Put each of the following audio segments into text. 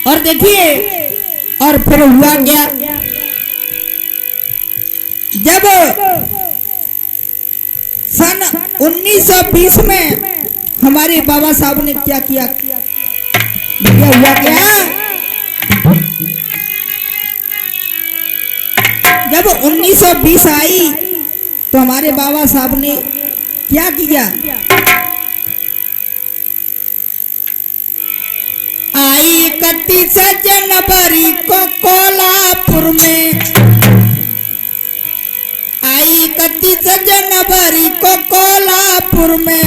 और देखिए और फिर हुआ क्या, जब सन 1920 में हमारे बाबा साहब ने क्या किया, भैया हुआ क्या, जब 1920 आई तो हमारे बाबा साहब ने क्या किया, आई 31 जनवरी को कोल्हापुर में, आई 31 जनवरी को कोल्हापुर में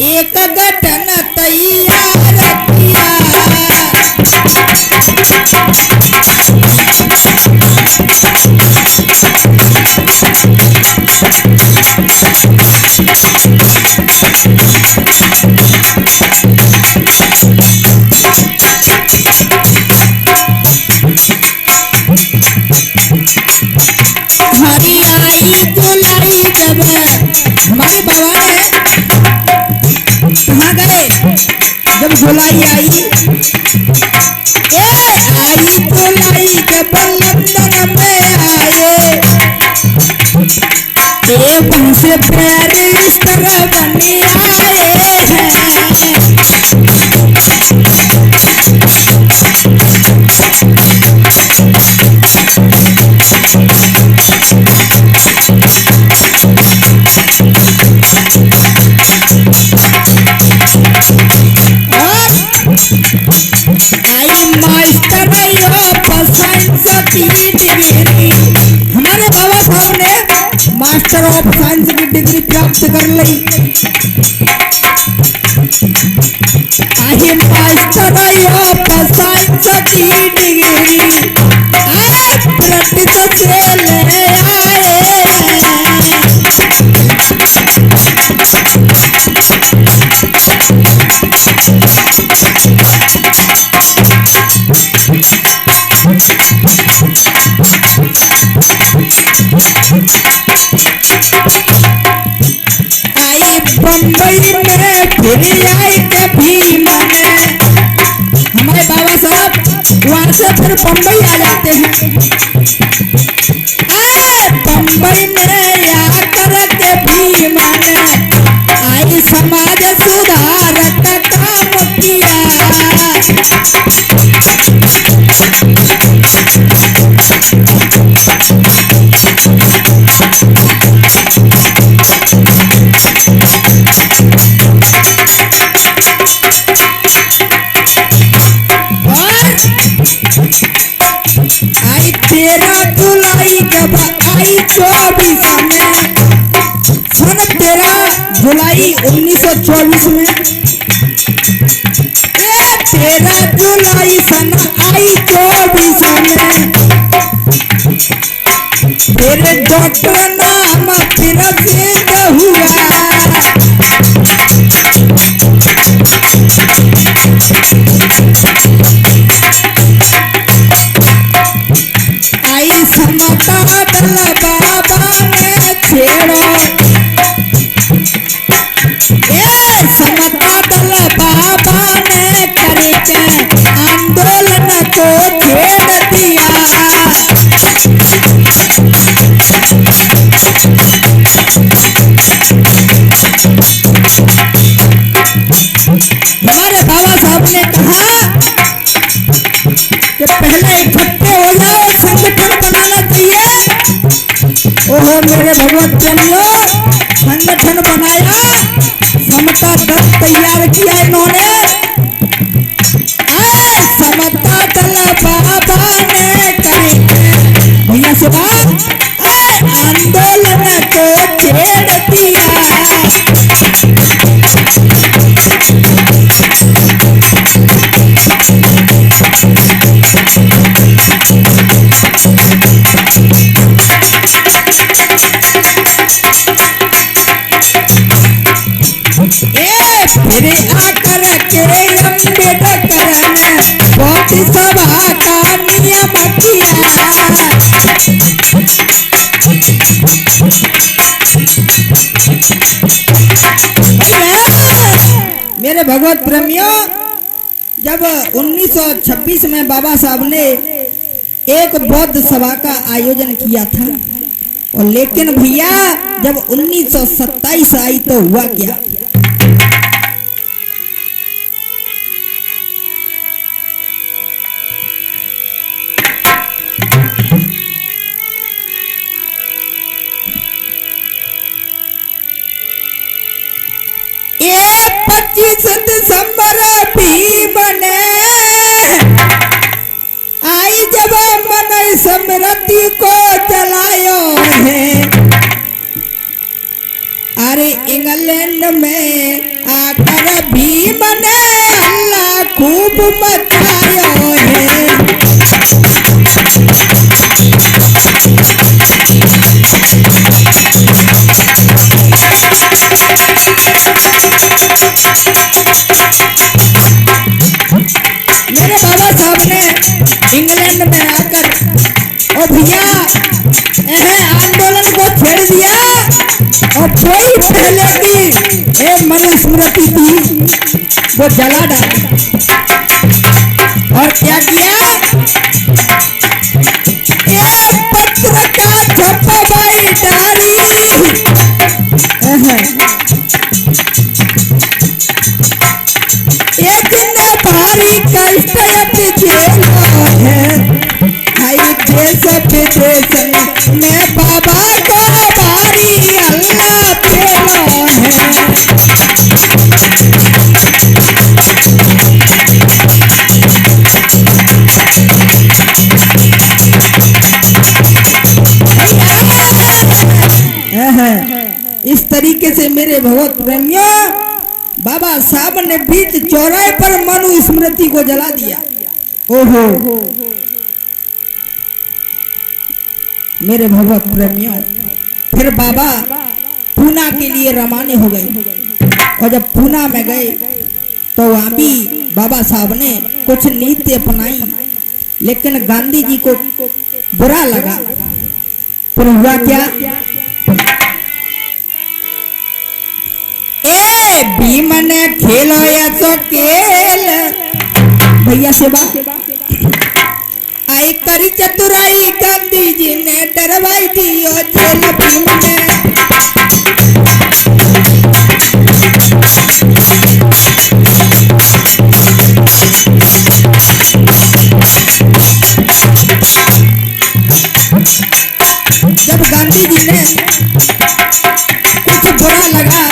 एक गठन तैयार किया, हरी आई जुलाई जब हमारे बाबा ने कहाँ गए, जब जुलाई आई, आई जुलाई जब लंदन में आए, से पेरिस तरह बने आए हैं, हमारे बाबा साहब ने मास्टर ऑफ साइंस की डिग्री प्राप्त कर ली, मास्टर ऑफ साइंस की डिग्री प्रैक्टिस से ले आए, आई बम्बई में फिर आई के भीमा में, हमारे बाबा साहब वहां से फिर बम्बई आ जाते हैं, बम्बई में आकर के भीमा में आई समाज सुधार का काम किया, आई 13 जुलाई जब आई 24 में, सन 13 जुलाई 1924 में, 13 जुलाई सन आई 24 में, फिर डॉक्टर नाम फिर सिद्ध हुआ, आई समता दल बाबा ने छेड़ो, समता दल बाबा ने करके आंदोलन को छेड़ दिया, हमारे बाबा साहब ने कहा कि पहले इकट्ठे हो जाओ, संगठन बनाना चाहिए। ओहो मेरे भगवत प्रेमियों, संगठन बनाया, समता दल तैयार किया इन्होंने, समता दल बाबा ने करे भैया से बात आंदोलन को छेड़ दिया, फिर आकर के अम्बेडकर ने बहुत सभा का नियम किया, मेरे भगवत प्रेमियों जब 1926 में बाबा साहब ने एक बौद्ध सभा का आयोजन किया था, और लेकिन भैया जब 1927 आई तो हुआ क्या? ये 25 दिसंबर भीम ने आई जब मन स्मृति को जलायो है। अरे इंग्लैंड में आकर भीम ने हल्ला खूब मचायो है। मेरे बाबा साहब ने इंग्लैंड में आकर और भैया आंदोलन को छेड़ दिया, और कोई पहले की मनुस्मृति थी वो जला डाली। और क्या किया? पत्र का छपवाई डाली। एक दिन भारी कष्ट झेलो है, भाई देश विदेश में बाबा को भारी हल्ला फेलो है। इस तरीके से मेरे भगवत प्रेमियों बाबा साहब ने बीच चौराहे पर मनुस्मृति को जला दिया। ओहो मेरे भगवत प्रेमियों, फिर बाबा पूना के लिए रवाना हो गए, और जब पूना में गए तो वहां भी बाबा साहब ने कुछ नीति अपनाई, लेकिन गांधी जी को बुरा लगा। फिर हुआ क्या? भीम ने खेलो या तो खेल, भैया से बात आई करी चतुराई, गांधी जी ने डरवाई दी और जेल भीम ने। जब गांधी जी ने कुछ बुरा लगा,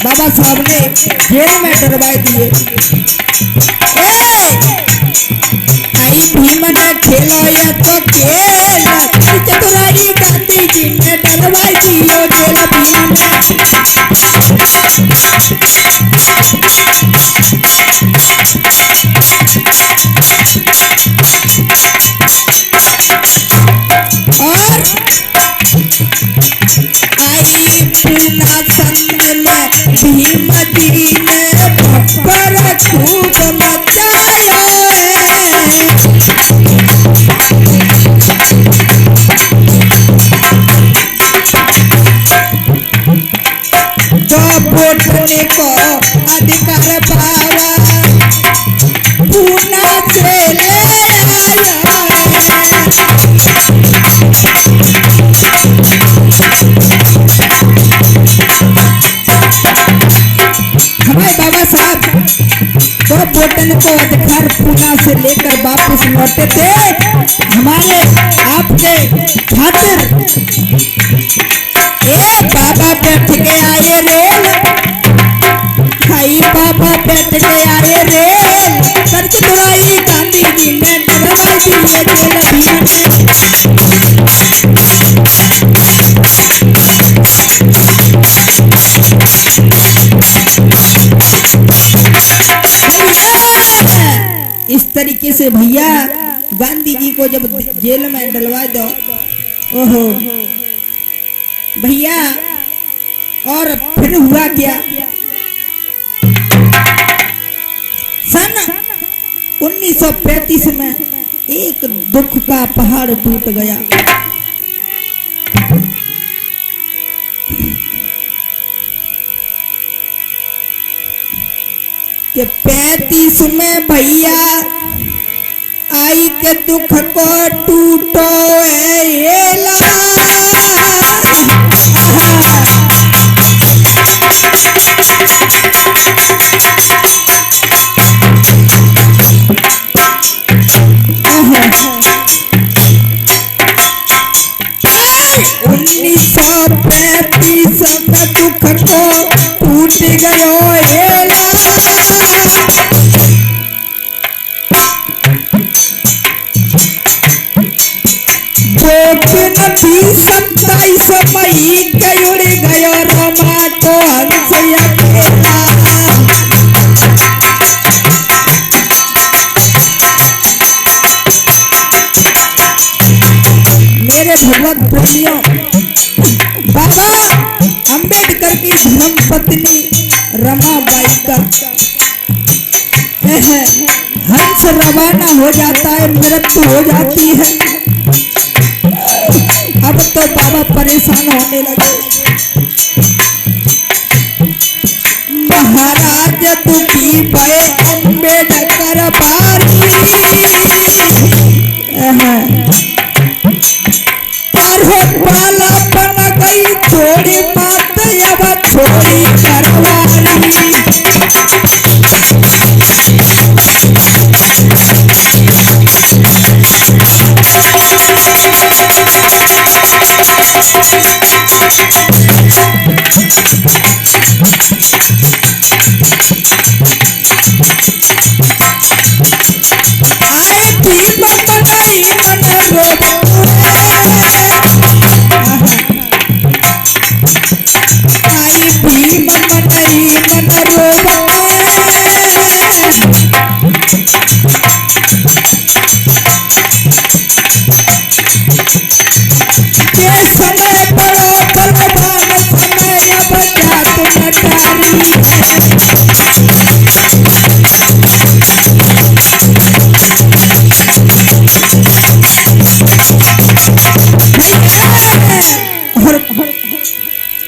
बाबा साहब ने जेल में डरवा दिए। आई भीम ने खेलो या तो खेल, चतुराई गांधी जी ने डरवा दियो जेल भीम ने। और आई पूना संग में भीम जी ने भब्बर खूब मचायो है। तो वोटने को अधिकार पावा पूना से ले आया है। हमारे बाबा साहब तो वोटन को अधिकार पूना से लेकर वापस लौटे थे हमारे आपके खातिर। बाबा बैठ के आए रेल, भाई बाबा बैठ के आए रेल, सर चतुराई गांधी जी ने डरवाई दिए जेल भीम ने। इस तरीके से भैया गांधी जी को जब जेल में डलवा दो, ओहो भैया। और फिर हुआ क्या? सन 1935 में एक दुख का पहाड़ टूट गया। कि 35 में भैया आई के दुख को टूटो एला। दुख को टूट गयो एला। नदी 27 मई के उड़ गयो रमा को हंस अकेला। मेरे भगवत प्रेमियों, बाबा अंबेडकर की धर्म पत्नी रमाबाई का हंस रवाना हो जाता है, मृत्यु हो जाती है। अब तो बाबा परेशान होने लगे। महाराज दुखी भय अम्बेडकर भारी। पाला बन गई छोड़ी मात अब छोड़ी करवारी।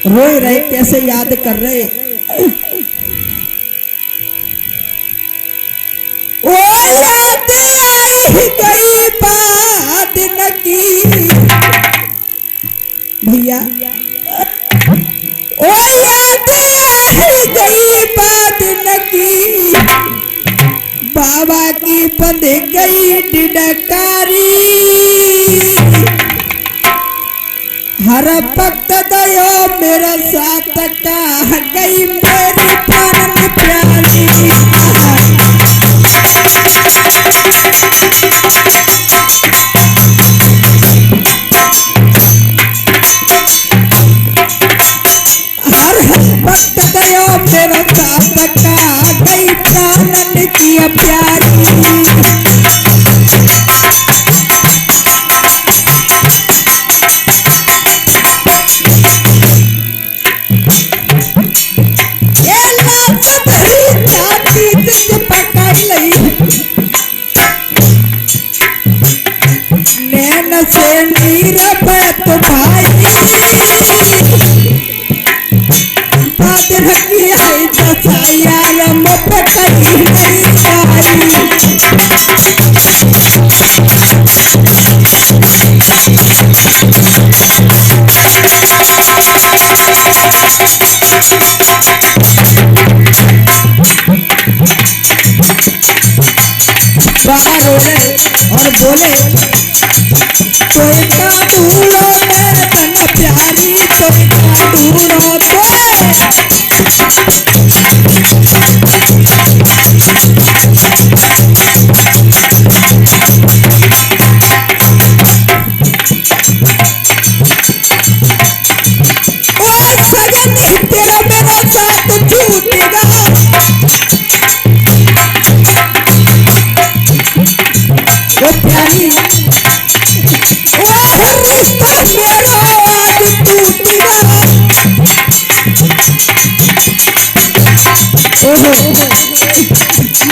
रोए रहे, कैसे याद कर रहे। ओ याद आई गई बात न की भैया। ओ याद आई गई बात न की बाबा की बंध गई डिडकारी। हर भक्त दयो मेरा साथ का गई मेरी प्राण प्यारी। हर भक्त दयो मेरा साथ का गई प्राण की प्यारी। बाबा रोले और बोले कोई का ढूंढो मैं तन प्यारी, कोई का ढूंढो तो तेरा मेरा साथ छूटेगा। वो प्यारी वो रिश्ता मेरा आज टूटेगा। ओहो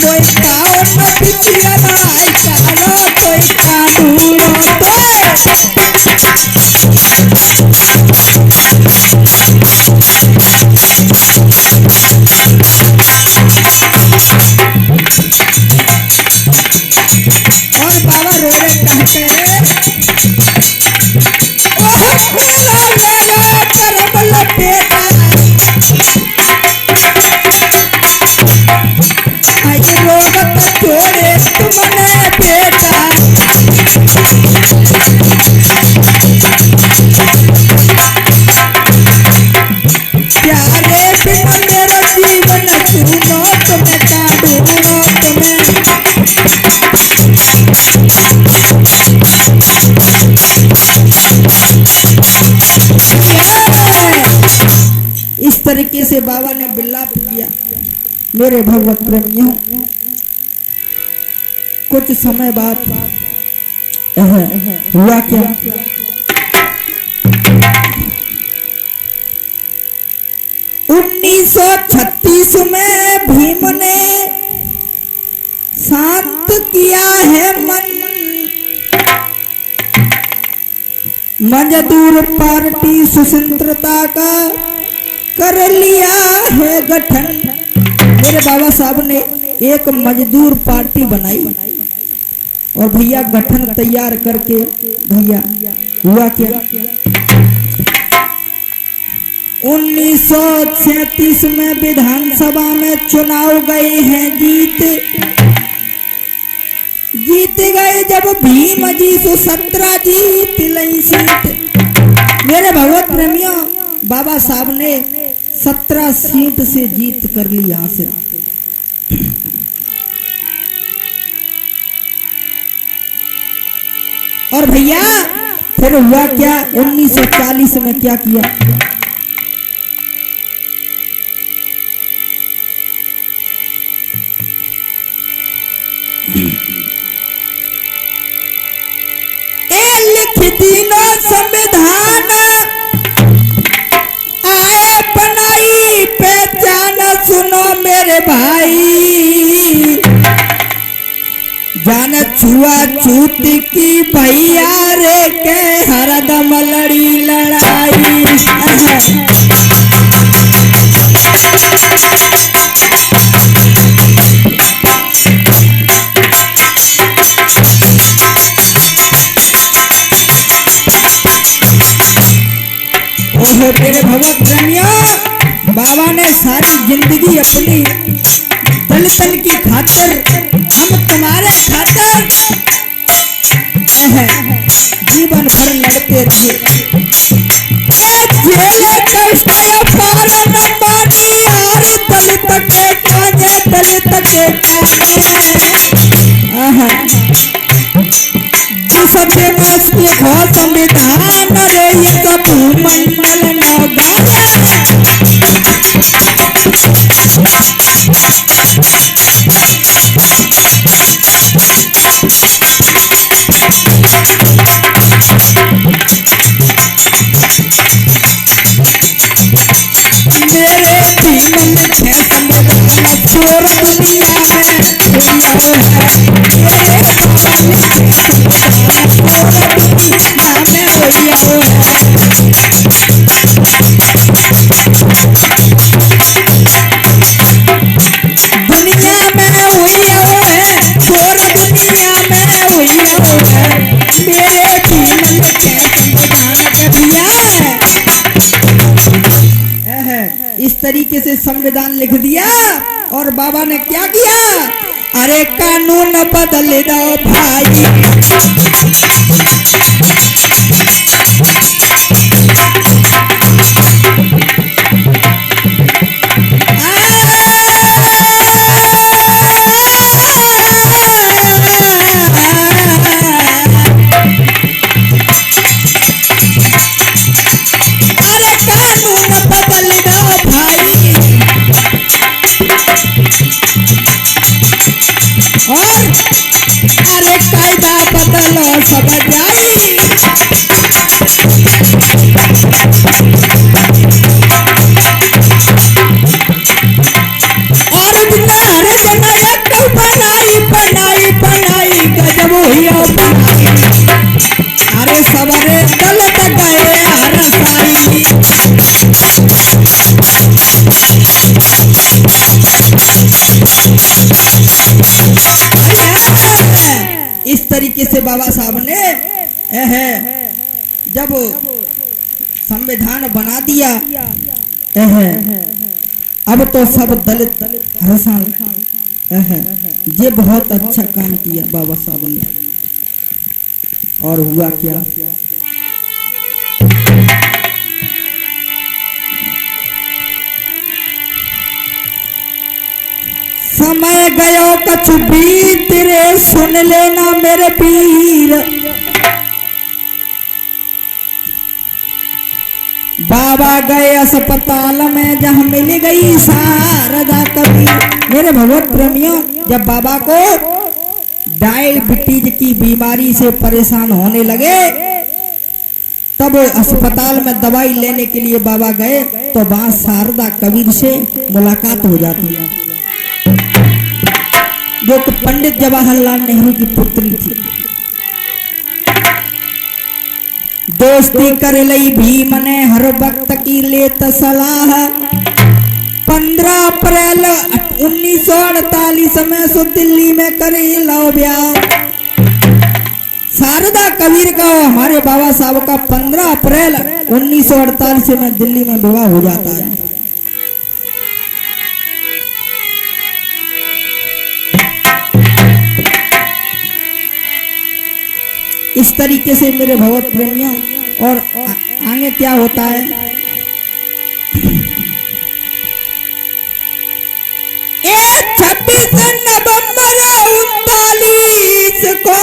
मोई काओ न पिछिया नाई कानो कोई कानूनो तो तरीके से बाबा ने विलाप किया। मेरे भगवत प्रेमियों, कुछ समय बाद हुआ क्या, 1936 में भीम ने शांत किया है मन, मजदूर पार्टी स्वतंत्रता का कर लिया है गठन। मेरे बाबा साहब ने एक मजदूर पार्टी बनाई और भैया गठन तैयार करके भैया हुआ क्या, 1937 में विधानसभा में चुनाव गए हैं जीत गए जब भीम जी 17 जीत लई सीट। मेरे भगवत प्रेमियों, बाबा साहब ने 17 सीट से जीत कर ली हासिल। और भैया फिर हुआ क्या, 1940 में क्या किया, लिख दीनो संविधान आए बनाई पहचान। सुनो मेरे भाई, जान छुआ छूत की भैया रे के हरदम लड़ी लड़ाई। ओहो मेरे भगवत प्रेमियों, बाबा ने सारी जिंदगी अपनी दल की खातिर, हम तुम्हारे खातिर जीवन भर लड़ते रहे। जेल कष्ट पार न पानी और दलित के काजे, दलित के सबसे मस्त हो संविधान रे ये सब भूमंडल नौगाया। मेरे जीवन है संविधान चोर दुनिया में हुआ है, दुनिया में हुई है चोर दुनिया में हुई है। मेरे जीवन के संविधान के भैया इस तरीके से संविधान लिख दिया। और बाबा ने क्या किया, अरे कानून बदल दो भाई, अरे कानून बदल दो भाई। और अरे कायदा बदलो सब जाई, और बिहार जमायत बनाई बनाई बनाई गजब हुई बनाई। अरे सवारे गलत गए हर साई, इस तरीके से बाबा साहब ने जब संविधान बना दिया, अब तो सब दलित हरसान, ये बहुत अच्छा काम किया बाबा साहब ने। और हुआ क्या, समय गयो कछु बीत रे, सुन लेना मेरे पीर। बाबा गए अस्पताल में जहाँ मिल गई शारदा कबीर। मेरे भगवत प्रेमियों, जब बाबा को डायबिटीज की बीमारी से परेशान होने लगे तब अस्पताल में दवाई लेने के लिए बाबा गए तो वहां शारदा कबीर से मुलाकात हो जाती है, जो कि पंडित जवाहरलाल नेहरू की पुत्री थी। दोस्ती कर लई भीम ने हर वक्त की लेत सलाह। 15 अप्रैल 1948 में सो दिल्ली में करे लो ब्याह। शारदा कबीर का और हमारे बाबा साहब का 15 अप्रैल 1948 में दिल्ली में विवाह हो जाता है। इस तरीके से मेरे भगवत प्रेमियों, और आगे क्या होता है, ये 26 नवंबर 1939 को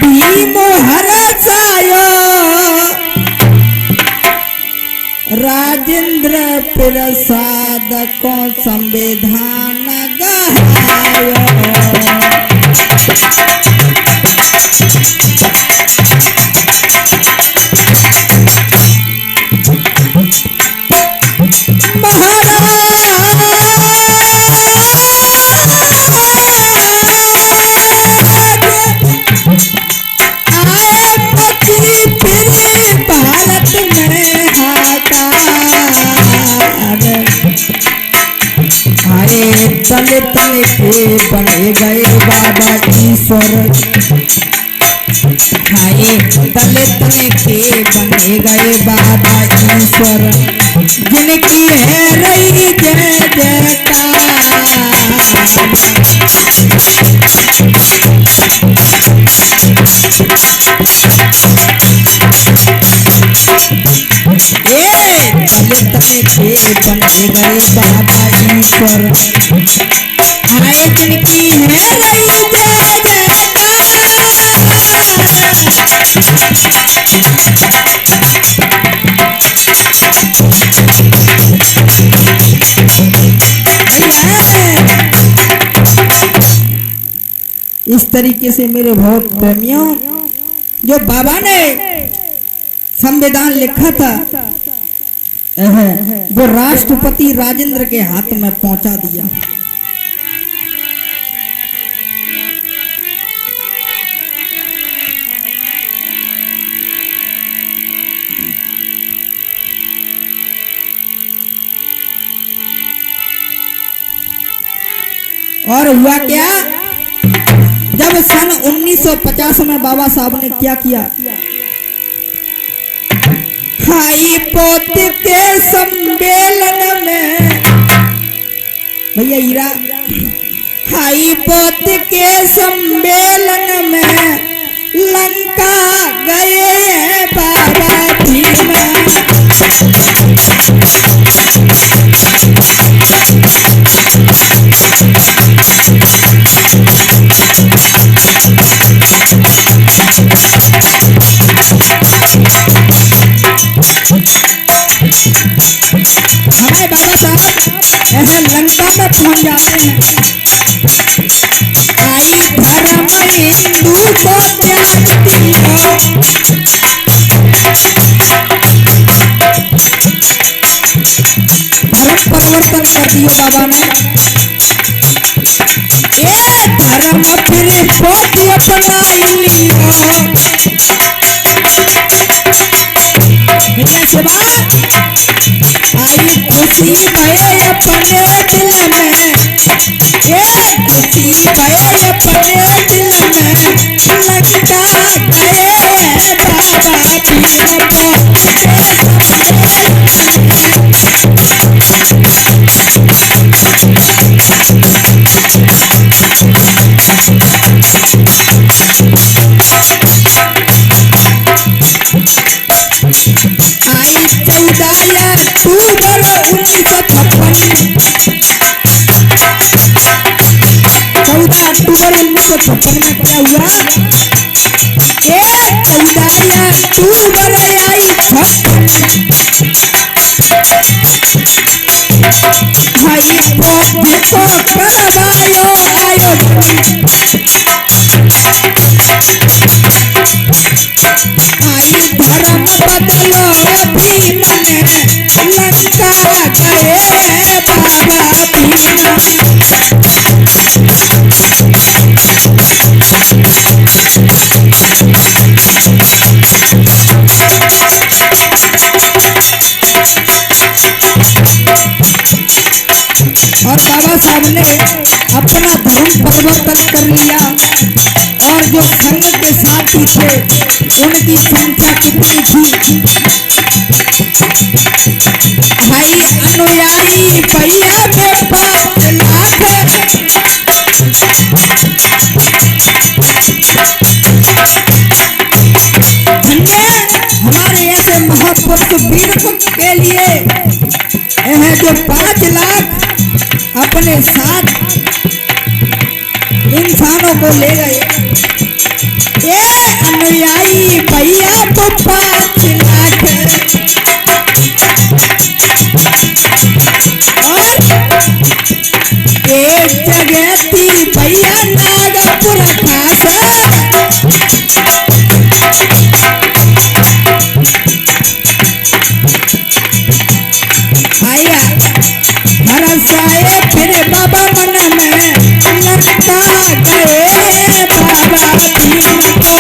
भीम हरसायो राजेंद्र प्रसाद को संविधान गहायो। तले तले के बने गए बाबा ईश्वर। हाय तले तले के बने गए बाबा ईश्वर, जिनकी है रही जय जयकार। तले तले के बने गए बाबा ईश्वर, हाय जिनकी है रही जय इस तरीके से मेरे बहुत प्रेमियों, जो बाबा ने संविधान लिखा था वो राष्ट्रपति राजेंद्र के हाथ में पहुंचा दिया। और हुआ क्या, जब सन 1950 में बाबा साहब ने क्या किया, हाई पोत के सम्मेलन में, भैया हीरा, हाई पोत के सम्मेलन में लंका गए बाबा भीम। हमारे बाबा साहब ऐसे लंका में पहुंच जाते हैं। आई धर्म हिंदू को त्यागती हो, धर्म परिवर्तन कर दियो बाबा ने। ये धर्म फिर पोती अपनाई लियो। भैया शिवा आई खुशी भये अपने दिल में, ये खुशी भये अपने दिल में, लंका गए बाबा भीम आई 14 अक्टूबर 1956। 14 अक्टूबर 1956 में क्या हुआ, दाया तू बर आई भाई को करवायो आयो आई धर्म बदलो भीम ने लंका गए बाबा भीम और बाबा साहब ने अपना धर्म परिवर्तन कर लिया और जो संघ के साथी थे उनकी संख्या कितनी थी भाई अनुयायी भैया में 5 लाख हमारे ऐसे महापुरुष वीर के लिए यह जो 5 लाख अपने साथ इंसानों को ले गए ये अनुयायी भैया तो 5 लाख और एक जगह थी भैया नागपुर खास आया हरसाए फिर बाबा मन में लंका गए बाबा भीम को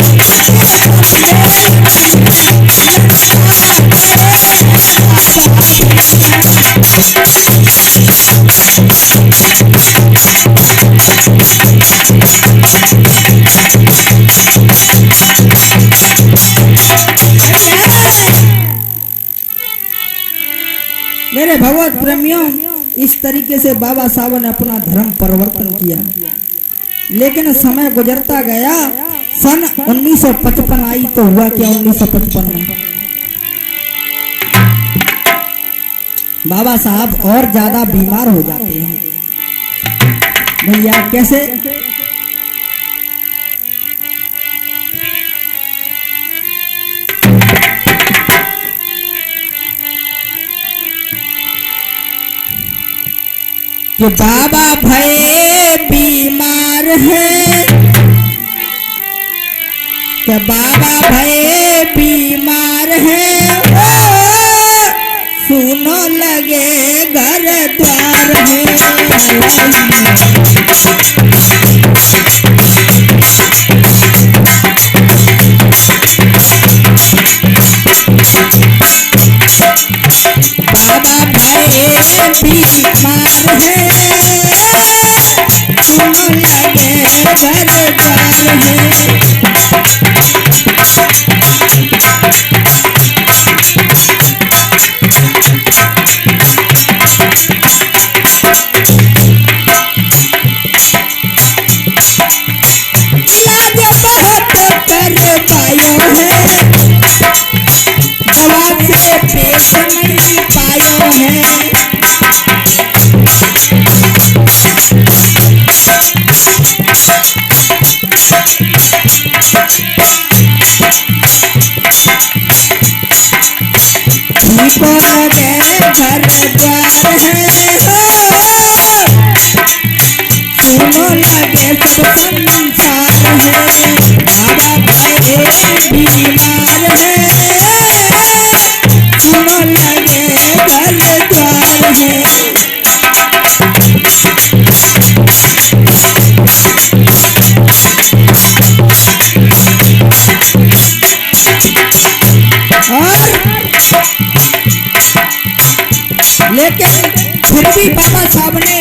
मेरे भगवत प्रेमियों इस तरीके से बाबा साहब ने अपना धर्म परिवर्तन किया लेकिन समय गुजरता गया सन 1955 आई तो हुआ क्या 1955 में बाबा साहब और ज्यादा बीमार हो जाते हैं भैया कैसे कि बाबा भये बीमार है कि बाबा भये बीमार है सुनो लगे घर द्वार है बाबा भये बीमार है सुनो लगे घर द्वार है को लगे घर द्वार है सुनो लगे सब संसार है बाबा भये बीमार है सुनो लगे घर द्वार है लेकिन फिर भी बाबा साहब ने